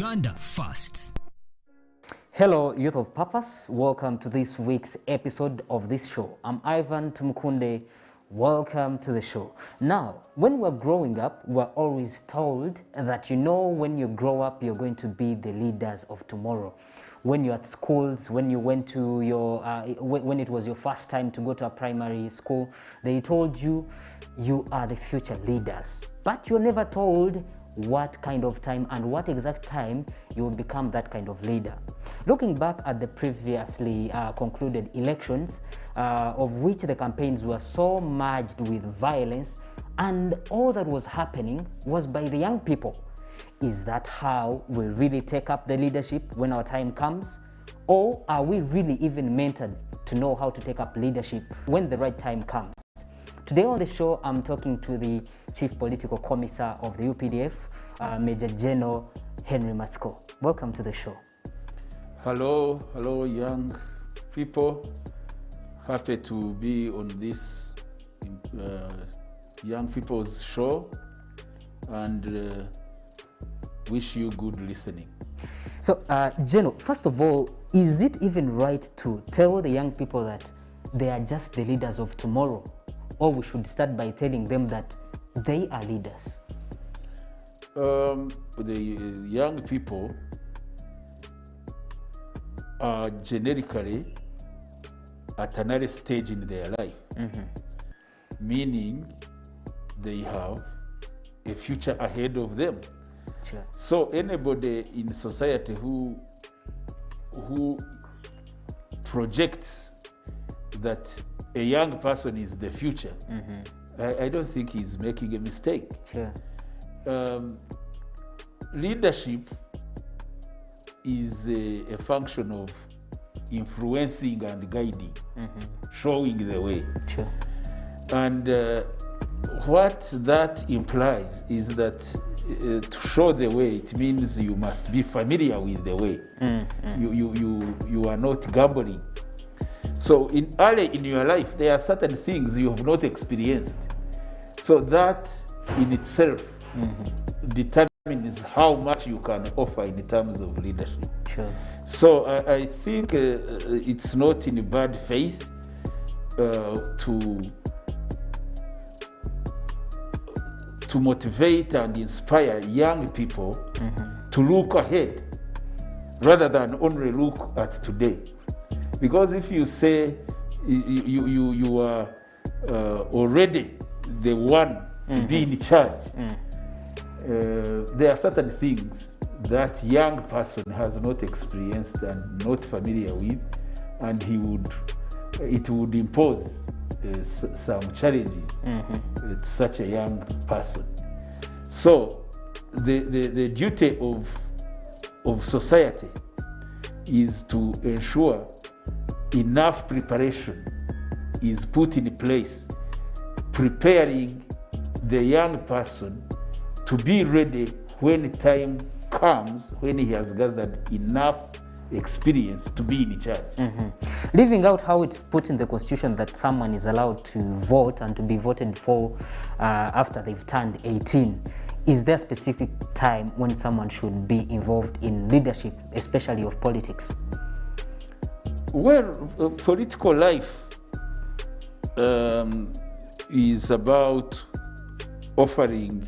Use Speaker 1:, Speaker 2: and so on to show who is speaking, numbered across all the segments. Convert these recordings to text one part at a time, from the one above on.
Speaker 1: Uganda first.
Speaker 2: Hello, Youth of Purpose. Welcome to this week's episode of this show. I'm Ivan Tumukunde. Welcome to the show. Now, when we're growing up, we're always told that when you grow up, you're going to be the leaders of tomorrow. When you're at schools, when you went to when it was your first time to go to a primary school, they told you you are the future leaders. But you're never told what kind of time and what exact time you will become that kind of leader. Looking back at the previously concluded elections, of which the campaigns were so merged with violence, and all that was happening was by the young people. Is that how we really take up the leadership when our time comes? Or are we really even mentored to know how to take up leadership when the right time comes? Today on the show, I'm talking to the Chief Political Commissar of the UPDF, Major General Henry Matsko. Welcome to the show.
Speaker 3: Hello, young people. Happy to be on this young people's show, and wish you good listening.
Speaker 2: So, General, first of all, is it even right to tell the young people that they are just the leaders of tomorrow? Or we should start by telling them that they are leaders?
Speaker 3: The young people are generically at another stage in their life, meaning they have a future ahead of them.
Speaker 2: Sure.
Speaker 3: So anybody in society who projects that a young person is the future, I don't think he's making a mistake.
Speaker 2: Sure.
Speaker 3: Leadership is a function of influencing and guiding, showing the way.
Speaker 2: Sure. And
Speaker 3: what that implies is that to show the way, it means you must be familiar with the way. You are not gambling. So early in your life, there are certain things you have not experienced. So that in itself determines how much you can offer in terms of leadership.
Speaker 2: Sure.
Speaker 3: So I think it's not in bad faith to motivate and inspire young people to look ahead rather than only look at today. Because if you say you are already the one to be in charge, there are certain things that young person has not experienced and not familiar with, and it would impose some challenges with such a young person. So the duty of society is to ensure enough preparation is put in place, preparing the young person to be ready when time comes, when he has gathered enough experience to be in charge.
Speaker 2: Leaving out how it's put in the Constitution that someone is allowed to vote and to be voted for after they've turned 18, is there a specific time when someone should be involved in leadership, especially of politics?
Speaker 3: Well, political life is about offering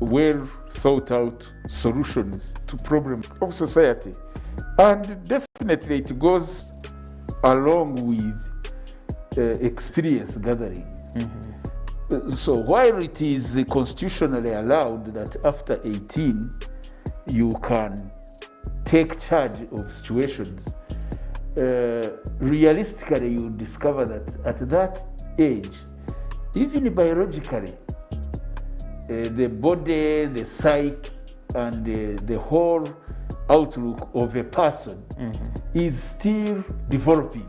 Speaker 3: well thought out solutions to problems of society. And definitely it goes along with experience gathering. So while it is constitutionally allowed that after 18 you can take charge of situations, realistically you discover that at that age, even biologically, the body, the psyche, and the whole outlook of a person is still developing.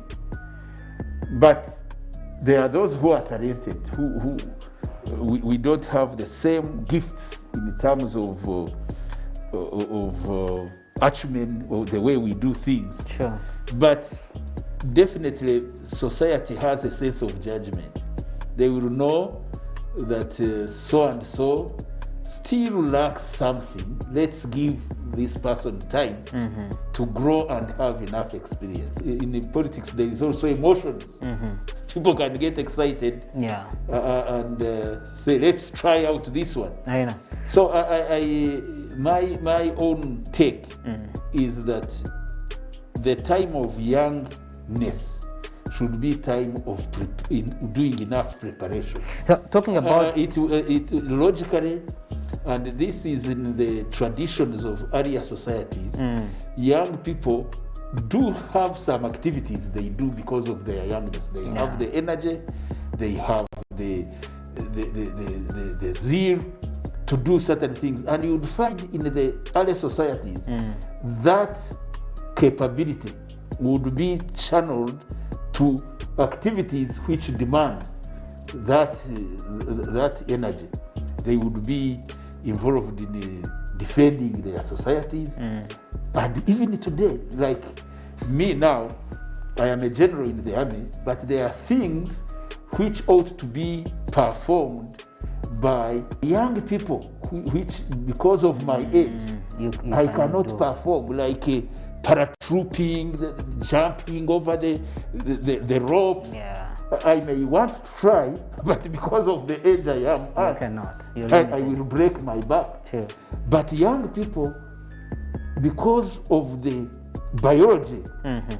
Speaker 3: But there are those who are talented, who we don't have the same gifts in terms of acumen or the way we do things.
Speaker 2: Sure.
Speaker 3: But definitely society has a sense of judgment. They will know that so and so still lacks something, let's give this person time to grow and have enough experience. In politics, there is also emotions. People can get excited and say, let's try out this one.
Speaker 2: I know.
Speaker 3: So my own take is that the time of youngness should be time of doing enough preparation.
Speaker 2: So, talking about
Speaker 3: it logically, and this is in the traditions of earlier societies, young people do have some activities they do because of their youngness. They have the energy, they have the zeal to do certain things, and you would find in the early societies that capability would be channeled to activities which demand that energy. They would be involved in defending their societies, and even today, like me now, I am a general in the army, but there are things which ought to be performed by young people, which because of my age, I cannot perform, like paratrooping, jumping over the ropes. I may want to try, but because of the age I am at,
Speaker 2: cannot.
Speaker 3: I will break my back.
Speaker 2: True.
Speaker 3: But young people, because of the biology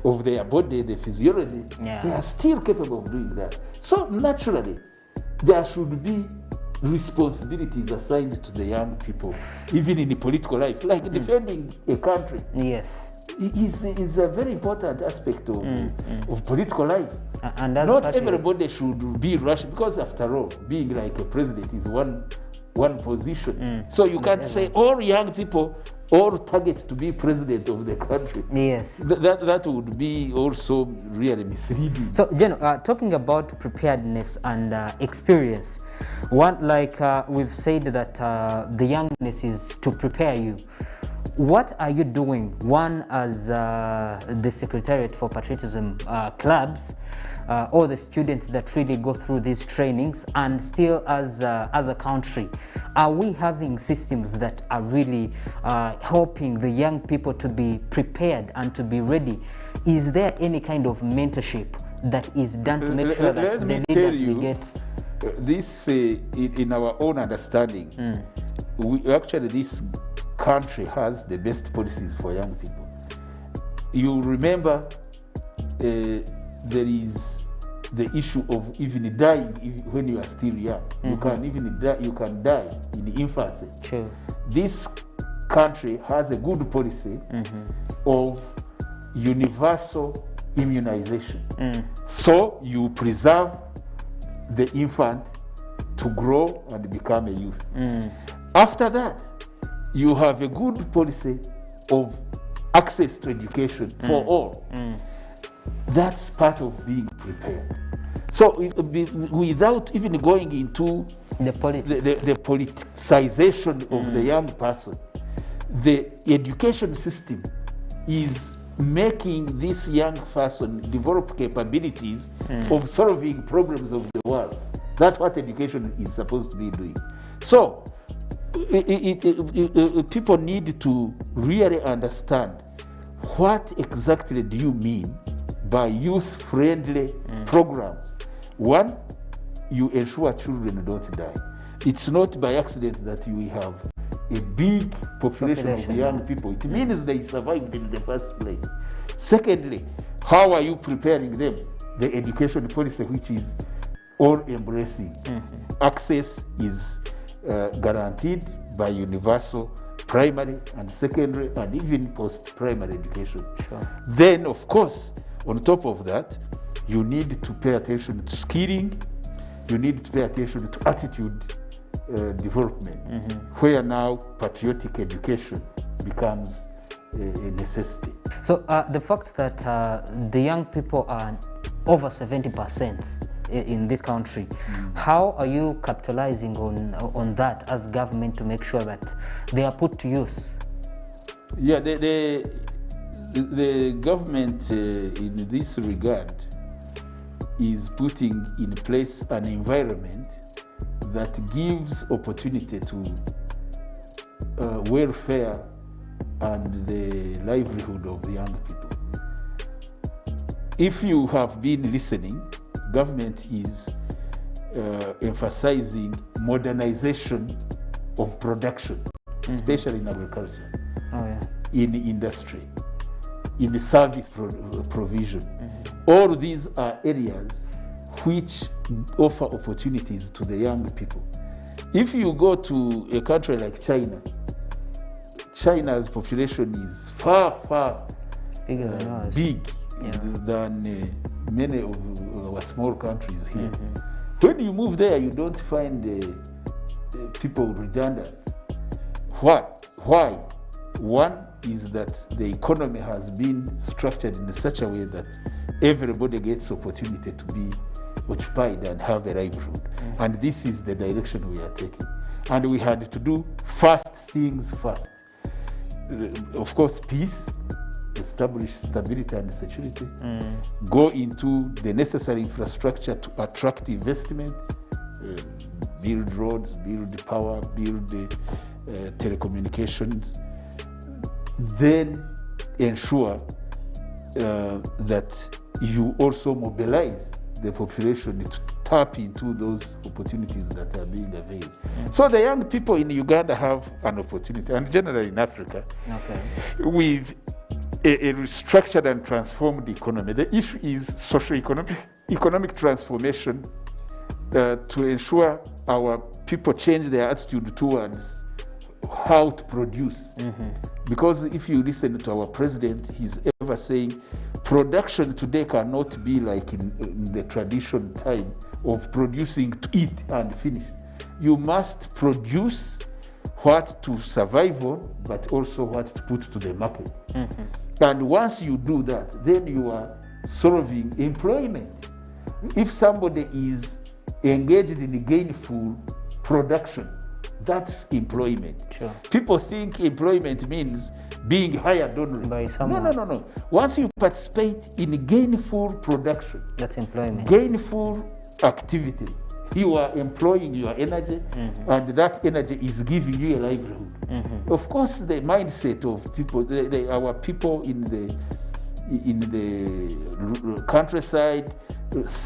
Speaker 3: of their body, the physiology, they are still capable of doing that. So naturally, there should be responsibilities assigned to the young people, even in the political life, like defending a country.
Speaker 2: Yes.
Speaker 3: Is a very important aspect of political life.
Speaker 2: And
Speaker 3: not everybody should be rushed, because after all, being like a president is one position. So you can't say all young people all target to be president of the country.
Speaker 2: Yes.
Speaker 3: That would be also really misleading.
Speaker 2: So, talking about preparedness and experience, we've said that the youngness is to prepare you. What are you doing, one, as the Secretariat for Patriotism clubs, or the students that really go through these trainings, and still as a country, are we having systems that are really helping the young people to be prepared and to be ready? Is there any kind of mentorship that is done to make sure that the leaders we get?
Speaker 3: This, in our own understanding, this country has the best policies for young people. You remember there is the issue of even dying when you are still young. You can even die, you can die in infancy.
Speaker 2: True.
Speaker 3: This country has a good policy of universal immunization. So you preserve the infant to grow and become a youth. After that, you have a good policy of access to education for all. That's part of being prepared. So without even going into the politicization of the young person, the education system is making this young person develop capabilities of solving problems of the world. That's what education is supposed to be doing. So people need to really understand what exactly do you mean by youth-friendly programs. One, you ensure children don't die. It's not by accident that we have a big population of young people. It means they survived in the first place. Secondly, how are you preparing them? The education policy, which is all-embracing. Access is guaranteed by universal primary and secondary and even post-primary education. Then, of course, on top of that, you need to pay attention to skilling, you need to pay attention to attitude development, where now patriotic education becomes a necessity. So
Speaker 2: the fact that the young people are over 70% in this country, how are you capitalizing on that as government to make sure that they are put to use?
Speaker 3: Yeah, the government in this regard is putting in place an environment that gives opportunity to welfare and the livelihood of the young people. If you have been listening, government is emphasizing modernization of production, especially in agriculture, in industry, in the service provision. All these are areas which offer opportunities to the young people. If you go to a country like China, China's population is far big than many of our small countries here. When you move there, you don't find people redundant. Why? One is that the economy has been structured in such a way that everybody gets opportunity to be occupied and have a livelihood. And this is the direction we are taking. And we had to do first things first. Of course, peace, establish stability and security, go into the necessary infrastructure to attract investment, build roads, build power, build telecommunications, then ensure that you also mobilize the population to tap into those opportunities that are being availed. So the young people in Uganda have an opportunity, and generally in Africa, with a restructured and transformed economy. The issue is socio-economic transformation to ensure our people change their attitude towards how to produce. Because if you listen to our president, he's ever saying production today cannot be like in the tradition time of producing to eat and finish. You must produce what to survive on, but also what to put to the market. And once you do that, then you are solving employment. If somebody is engaged in gainful production, that's employment. People think employment means being hired only.
Speaker 2: By someone.
Speaker 3: No. Once you participate in gainful production,
Speaker 2: That's employment.
Speaker 3: gainful activity, you are employing your energy, and that energy is giving you a livelihood. Of course, the mindset of people, our people in the countryside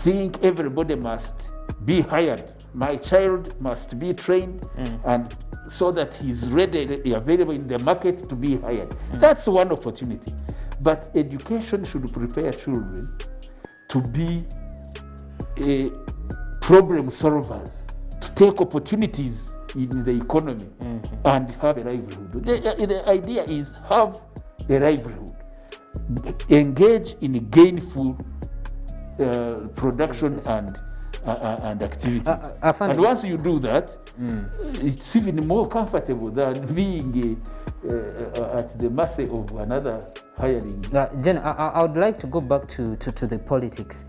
Speaker 3: think everybody must be hired. My child must be trained, and so that he's readily available in the market to be hired. That's one opportunity. But education should prepare children to be problem solvers, to take opportunities in the economy and have a livelihood. The idea is have a livelihood, engage in gainful production and activities. And once you do that, it's even more comfortable than being at the mercy of another hiring.
Speaker 2: Jen, I would like to go back to the politics.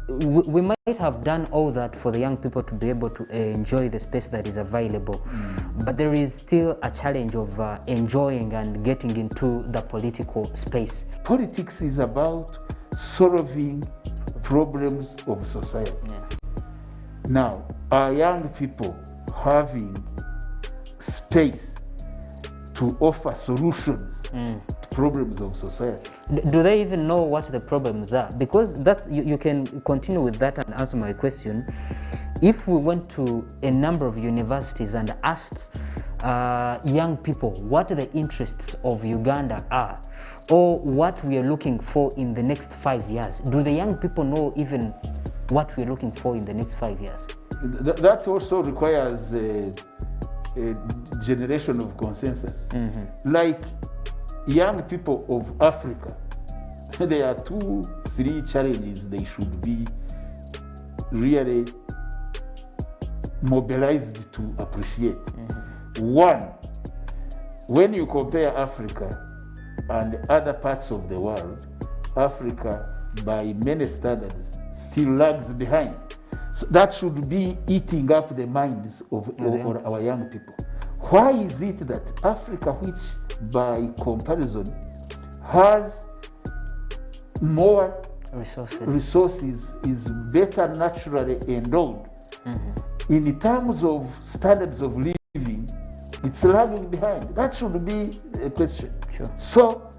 Speaker 2: We might have done all that for the young people to be able to enjoy the space that is available, but there is still a challenge of enjoying and getting into the political space.
Speaker 3: Politics is about solving problems of society. Now, our young people having space to offer solutions to problems of society.
Speaker 2: Do they even know what the problems are? Because that's you can continue with that and answer my question. If we went to a number of universities and asked young people what the interests of Uganda are, or what we are looking for in the next 5 years, do the young people know even what we're looking for in the next 5 years?
Speaker 3: That also requires a generation of consensus. Like young people of Africa, there are 2-3 challenges they should be really mobilized to appreciate. One, when you compare Africa and other parts of the world, Africa, by many standards, still lags behind. So that should be eating up the minds of our young people. Why is it that Africa, which by comparison has more resources, is better naturally endowed, in terms of standards of living, It's lagging behind. That should be a question.
Speaker 2: Sure.
Speaker 3: So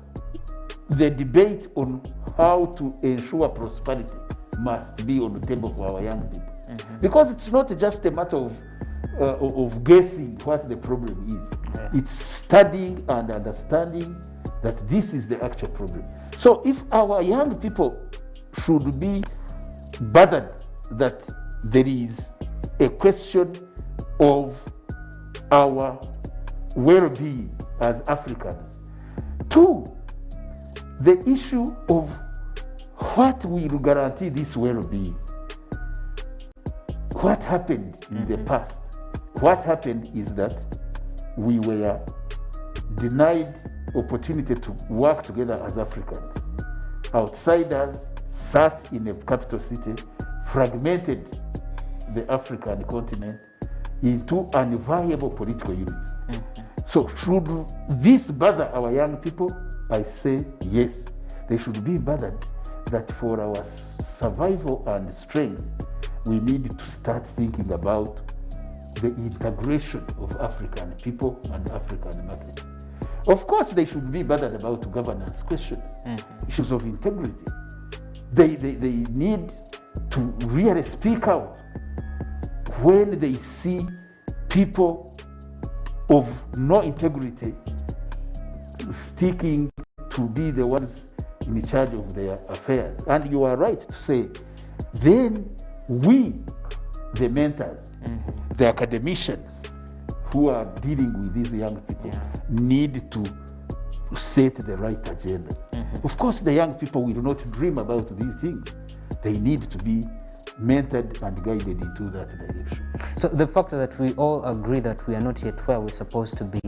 Speaker 3: the debate on how to ensure prosperity must be on the table for our young people. Because it's not just a matter of guessing what the problem is.
Speaker 2: Yeah.
Speaker 3: It's studying and understanding that this is the actual problem. So if our young people should be bothered that there is a question of our well-being as Africans. Two, the issue of what will guarantee this well-being. What happened in the past? What happened is that we were denied opportunity to work together as Africans. Outsiders sat in a capital city, fragmented the African continent into unviable political units. So should this bother our young people? I say yes. They should be bothered that for our survival and strength, we need to start thinking about the integration of African people and African markets. Of course, they should be bothered about governance questions, issues of integrity. They need to really speak out when they see people of no integrity sticking to be the ones in charge of their affairs. And you are right to say, then we, the mentors, the academicians who are dealing with these young people, need to set the right agenda. Of course, the young people will not dream about these things. They need to be mentored and guided into that direction.
Speaker 2: So the fact that we all agree that we are not yet where we're supposed to be,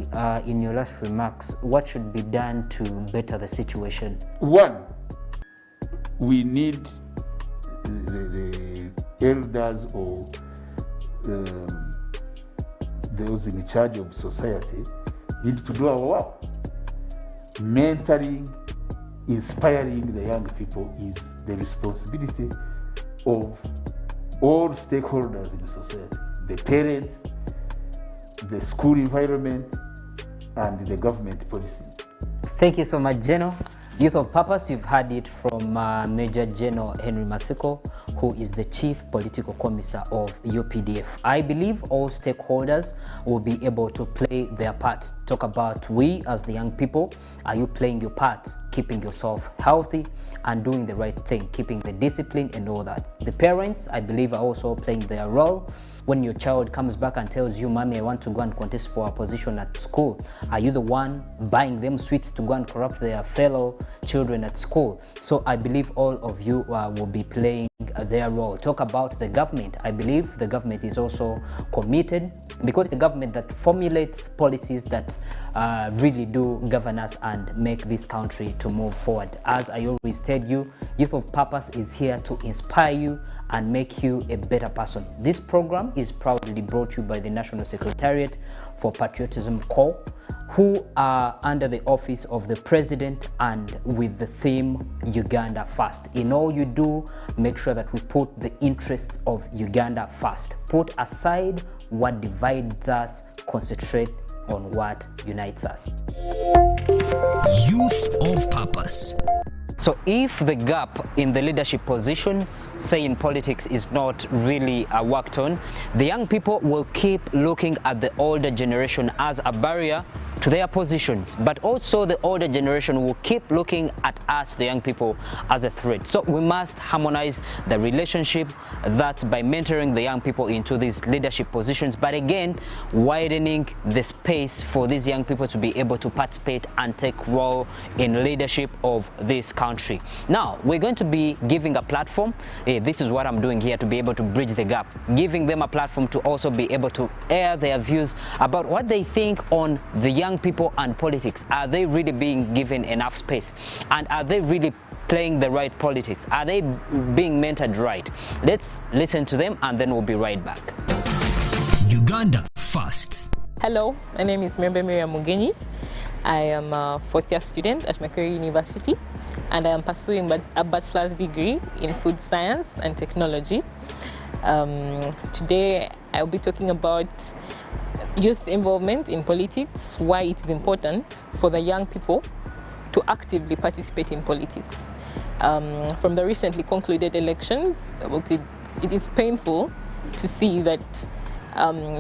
Speaker 2: in your last remarks, what should be done to better the situation?
Speaker 3: One, we need the elders or those in charge of society need to do our work. Mentoring, inspiring the young people is the responsibility of all stakeholders in the society, the parents, the school environment, and the government policies.
Speaker 2: Thank you so much, General. Youth of Purpose, you've heard it from Major General Henry Masiko, who is the Chief Political Commissar of UPDF. I believe all stakeholders will be able to play their part. Talk about we as the young people, are you playing your part, keeping yourself healthy and doing the right thing, keeping the discipline and all that. The parents, I believe, are also playing their role. When your child comes back and tells you, Mommy, I want to go and contest for a position at school, are you the one buying them sweets to go and corrupt their fellow children at school? So I believe all of you will be playing their role. Talk about the government. I believe the government is also committed, because it's the government that formulates policies that really do govern us and make this country to move forward. As I always tell you, Youth of Purpose is here to inspire you and make you a better person. This program is proudly brought to you by the National Secretariat for Patriotism Corps, who are under the office of the President and with the theme Uganda First. In all you do, make sure that we put the interests of Uganda first. Put aside what divides us, concentrate on what unites us.
Speaker 1: Youth of Purpose.
Speaker 2: So if the gap in the leadership positions, say in politics, is not really worked on, the young people will keep looking at the older generation as a barrier to their positions, but also the older generation will keep looking at us, the young people, as a threat. So we must harmonize the relationship, that by mentoring the young people into these leadership positions, but again widening the space for these young people to be able to participate and take role in leadership of this country. Now we're going to be giving a platform. This is what I'm doing here, to be able to bridge the gap, giving them a platform to also be able to air their views about what they think on the young people and politics. Are they really being given enough space? And are they really playing the right politics? Are they being mentored right? Let's listen to them and then we'll be right back.
Speaker 1: Uganda First.
Speaker 4: Hello, my name is Membe Miriam Mugenyi. I am a fourth-year student at Makerere University, and I am pursuing a bachelor's degree in food science and technology. Today I'll be talking about youth involvement in politics, why it is important for the young people to actively participate in politics. From the recently concluded elections, it is painful to see that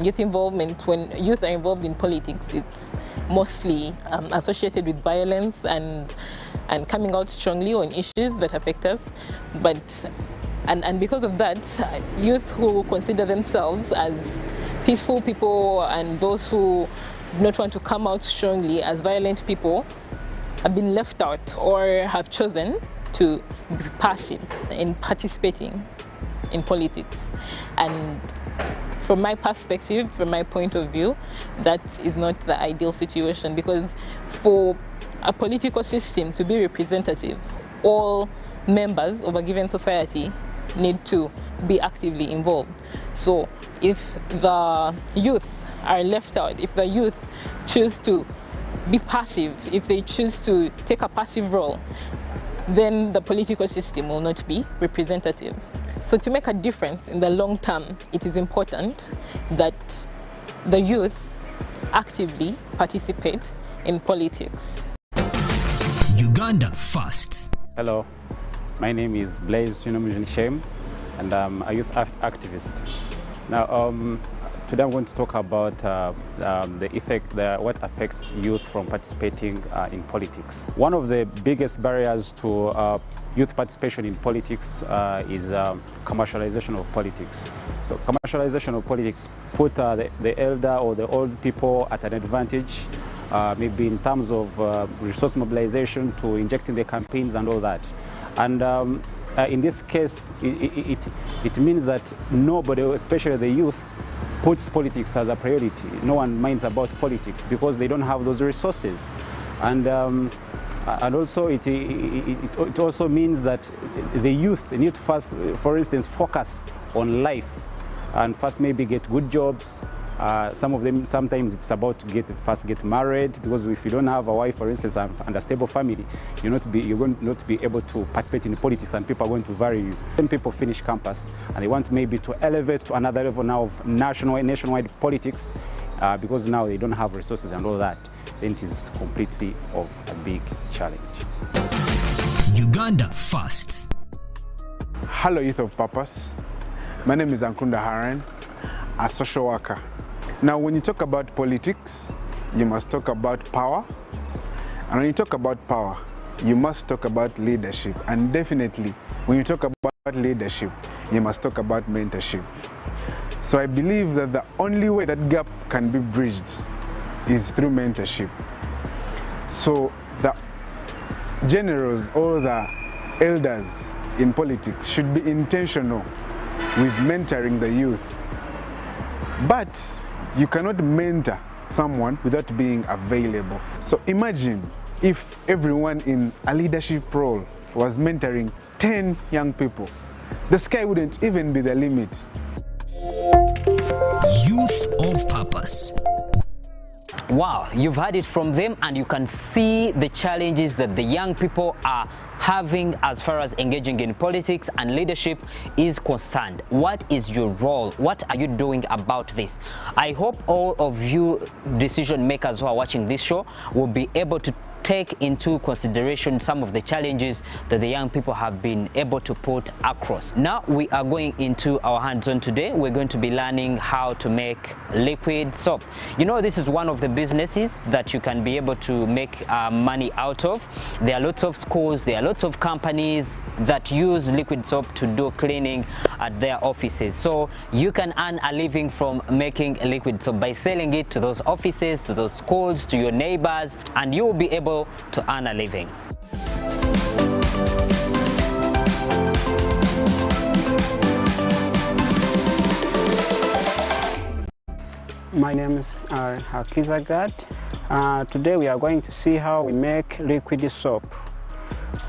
Speaker 4: youth involvement, when youth are involved in politics, it's mostly associated with violence and coming out strongly on issues that affect us. And because of that, youth who consider themselves as peaceful people and those who do not want to come out strongly as violent people have been left out or have chosen to be passive in participating in politics. And from my perspective, from my point of view, that is not the ideal situation, because for a political system to be representative, all members of a given society need to be actively involved. So if the youth are left out, if the youth choose to be passive, if they choose to take a passive role, then the political system will not be representative. So to make a difference in the long term, it is important that the youth actively participate in politics.
Speaker 1: Uganda First.
Speaker 5: Hello, my name is Blaise Chinomujin-Shem, and I'm a youth activist. Now, today I'm going to talk about what affects youth from participating in politics. One of the biggest barriers to youth participation in politics is commercialization of politics. So commercialization of politics put the elder or the old people at an advantage, maybe in terms of resource mobilization to injecting the campaigns and all that. And in this case, it means that nobody, especially the youth, puts politics as a priority. No one minds about politics because they don't have those resources. And also it also means that the youth need to first, for instance, focus on life and first maybe get good jobs. Some of them, sometimes it's about to first get married, because if you don't have a wife, for instance, and a stable family, you're going not to be able to participate in politics, and people are going to value you. When people finish campus and they want maybe to elevate to another level now of nationwide politics, because now they don't have resources and all that, then it is completely of a big challenge.
Speaker 1: Uganda First.
Speaker 6: Hello, Youth of Purpose. My name is Ankunda Haran, a social worker. Now, when you talk about politics, you must talk about power. And when you talk about power, you must talk about leadership. And definitely, when you talk about leadership, you must talk about mentorship. So I believe that the only way that gap can be bridged is through mentorship. So the generals or the elders in politics should be intentional with mentoring the youth. But you cannot mentor someone without being available. So imagine if everyone in a leadership role was mentoring 10 young people. The sky wouldn't even be the limit.
Speaker 1: Youth of Purpose.
Speaker 2: Wow, you've heard it from them, and you can see the challenges that the young people are having as far as engaging in politics and leadership is concerned. What is your role? What are you doing about this? I hope all of you decision makers who are watching this show will be able to take into consideration some of the challenges that the young people have been able to put across. Now we are going into our hands-on today. We're going to be learning how to make liquid soap. You know, this is one of the businesses that you can be able to make money out of. There are lots of schools, there are lots of companies that use liquid soap to do cleaning at their offices. So you can earn a living from making liquid soap by selling it to those offices, to those schools, to your neighbors, and you will be able to earn a living.
Speaker 7: My name is Hakizagad. Today we are going to see how we make liquid soap.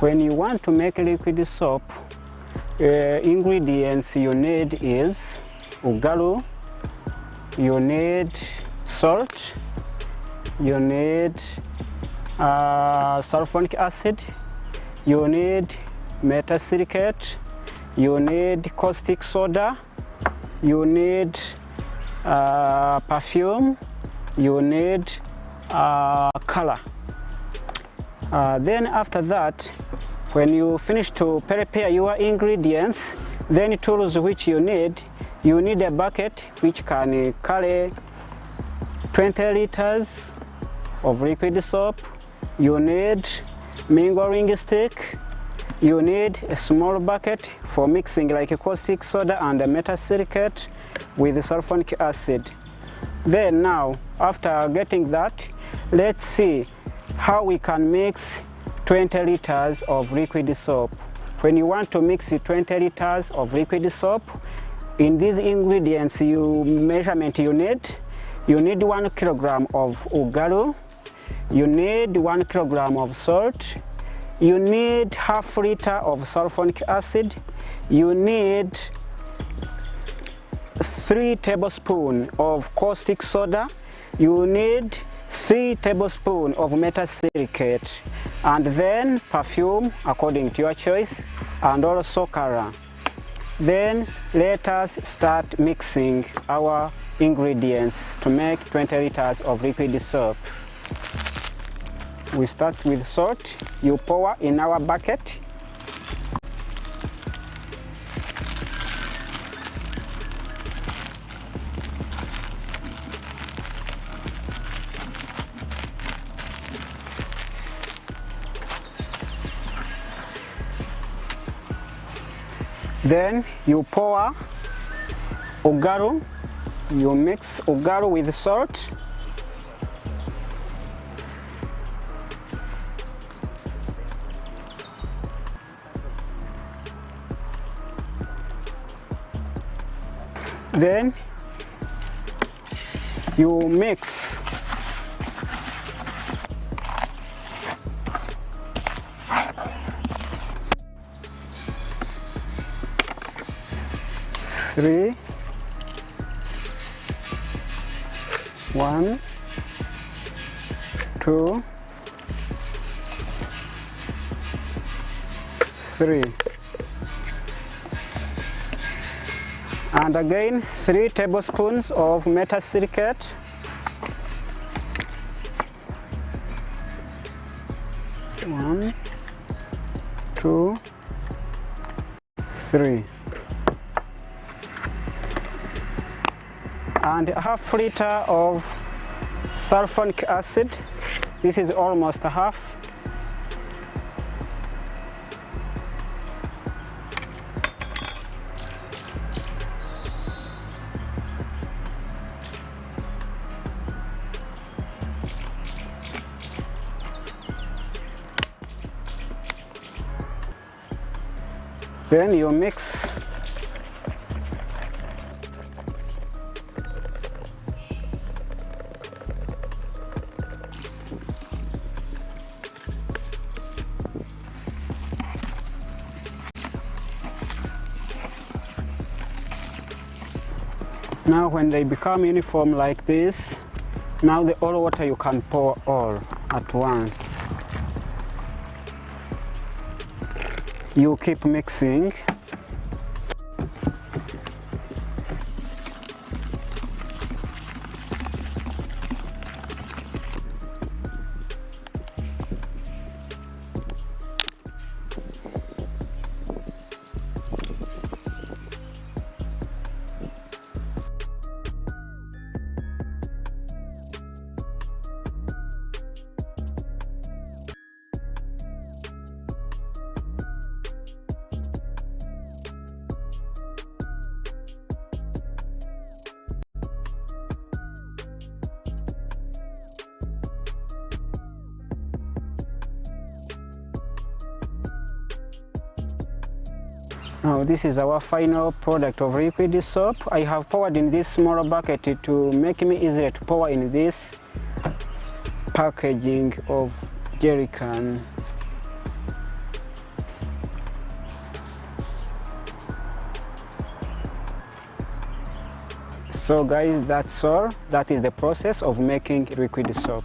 Speaker 7: When you want to make liquid soap, ingredients you need is ugaru, you need salt, you need sulfonic acid, you need metasilicate, you need caustic soda, you need perfume, you need color. Then after that, when you finish to prepare your ingredients, then tools which you need a bucket which can carry 20 liters of liquid soap. You need mingling stick. You need a small bucket for mixing like caustic soda and metasilicate with sulfonic acid. Then now, after getting that, let's see how we can mix 20 liters of liquid soap. When you want to mix 20 liters of liquid soap, in these ingredients measurement you need 1 kilogram of ugaru, you need 1 kilogram of salt, you need half liter of sulfonic acid, you need 3 tablespoons of caustic soda, you need 3 tablespoons of metasilicate, and then perfume according to your choice, and also color. Then let us start mixing our ingredients to make 20 liters of liquid soap. We start with salt. You pour in our bucket. Then you pour ugaru. You mix ugaru with salt. Then you mix three, 1, 2, 3. And again 3 tablespoons of metasilicate. One, 2, 3. And half liter of sulfonic acid. This is almost half. Then you mix. Now when they become uniform like this, now the all water you can pour all at once. You keep mixing. Now this is our final product of liquid soap. I have poured in this small bucket to make me easier to pour in this packaging of jerry can. So guys, that's all. That is the process of making liquid soap.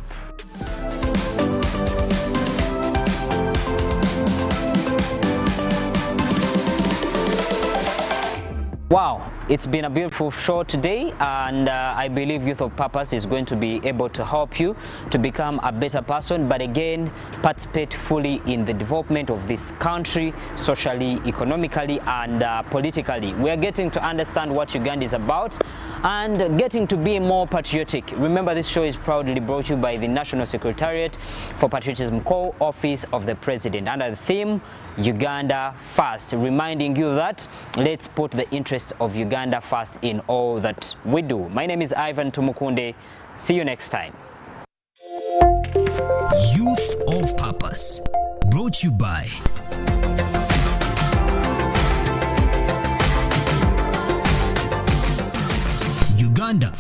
Speaker 2: Wow, it's been a beautiful show today, and I believe Youth of Purpose is going to be able to help you to become a better person, but again, participate fully in the development of this country, socially, economically, and politically. We are getting to understand what Uganda is about and getting to be more patriotic. Remember, this show is proudly brought to you by the National Secretariat for Patriotism Corps, Office of the President, under the theme Uganda First, reminding you that let's put the interests of Uganda first in all that we do. My name is Ivan Tumukunde. See you next time.
Speaker 1: Youth of Purpose, brought to you by Uganda